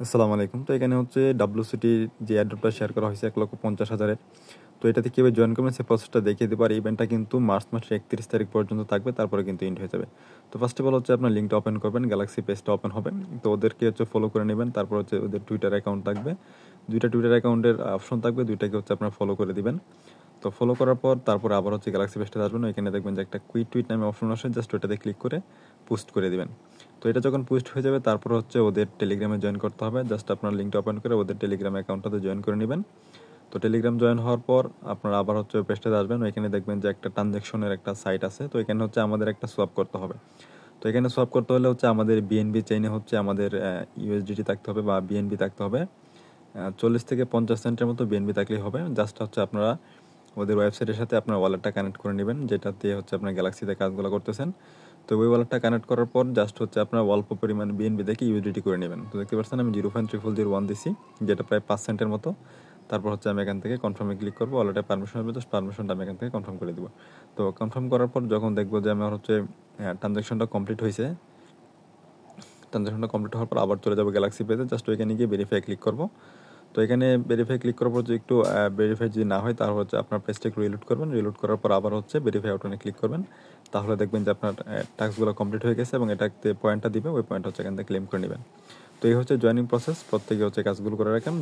আসসালামু আলাইকুম। তো এখানে হচ্ছে WCT যে অ্যাড্রপটা শেয়ার করা হয়েছে 1,50,000-এর। তো এটাতে কীভাবে জয়েন করবেন সেই প্রসেসটা দেখিয়ে দেবো। আর ইভেন্টটা কিন্তু মার্চ মাসের 31 তারিখ পর্যন্ত থাকবে, তারপরে কিন্তু এন্ড হয়ে যাবে। তো ফার্স্ট অফ অল হচ্ছে আপনার লিঙ্কটা ওপেন করবেন, গ্যালাক্সি পেজটা ওপেন হবে। তো ওদেরকে হচ্ছে ফলো করে নেবেন। তারপর হচ্ছে ওদের টুইটার অ্যাকাউন্ট থাকবে, দুইটা টুইটার অ্যাকাউন্টের অপশন থাকবে, দুইটাকে হচ্ছে আপনার ফলো করে দিবেন। তো ফলো করার পর তারপরে আবার হচ্ছে গ্যালাক্সি পেজটা আসবেন, ওইখানে দেখবেন যে একটা কুইক টুইট নামে অপশন আসে, জাস্ট ওইটাতে ক্লিক করে পোস্ট করে দিবেন। তো এটা যখন পোস্ট হয়ে যাবে তারপর হচ্ছে ওদের টেলিগ্রামে জয়েন করতে হবে। জাস্ট আপনার লিঙ্কটা ওপেন করে ওদের টেলিগ্রাম অ্যাকাউন্টটাতে জয়েন করে নেবেন। তো টেলিগ্রাম জয়েন হওয়ার পর আপনারা আবার হচ্ছে ওই পেজটাতে আসবেন, ওইখানে দেখবেন যে একটা ট্রানজ্যাকশনের একটা সাইট আছে। তো এখানে হচ্ছে আমাদের একটা সোয়াপ করতে হবে। তো এখানে সোয়াপ করতে হলে হচ্ছে আমাদের বিএনবি চেইনে হচ্ছে আমাদের ইউএসডিটি থাকতে হবে বা বিএনবি থাকতে হবে। 40 থেকে 50 সেন্টের মতো বিএনবি থাকলেই হবে। জাস্ট হচ্ছে আপনারা ওদের ওয়েবসাইটের সাথে আপনার ওয়ালেটটা কানেক্ট করে নেবেন, যেটা দিয়ে হচ্ছে আপনার গ্যালাক্সিতে কাজগুলো করতেছেন। তো ওই ওয়ালেটটা কানেক্ট করার পর জাস্ট হচ্ছে আপনার অল্প পরিমাণ বিএনবি দেখে ইউএসডিটি করে নেবেন। তো দেখতে পাচ্ছেন আমি 0.3001 দিছি, যেটা প্রায় 5 সেন্টের মতো। তারপর হচ্ছে আমি এখান থেকে কনফার্মে ক্লিক করবো, ওয়ালেটে পারমিশন হবে, জাস্ট পারমিশনটা আমি এখান থেকে কনফার্ম করে দেবো। তো কনফার্ম করার পর যখন দেখবো যে আমার হচ্ছে ট্রানজ্যাকশনটা কমপ্লিট হয়েছে, ট্রানজ্যাকশনটা কমপ্লিট হওয়ার পর আবার চলে যাবো গ্যালাক্সি পেজে, জাস্ট ওইখানে গিয়ে ভেরিফাই ক্লিক করবো। তো এখানে ভেরিফাই ক্লিক করার পর যদি একটু ভেরিফাই যদি না হয় তাহলে হচ্ছে আপনার পেজটা একটু রিলোড করবেন, রিলোড করার পর আবার হচ্ছে ভেরিফাই অপশনে ক্লিক করবেন। তাহলে দেখবেন যে আপনার টাস্কগুলো কমপ্লিট হয়ে গেছে এবং এটাতে পয়েন্টটা দিবে, ওই পয়েন্ট হচ্ছে এখান থেকে ক্লেম করে নেবেন। তো এই হচ্ছে জয়েনিং প্রসেস, প্রত্যেকে হচ্ছে কাজগুলো করে রাখেন।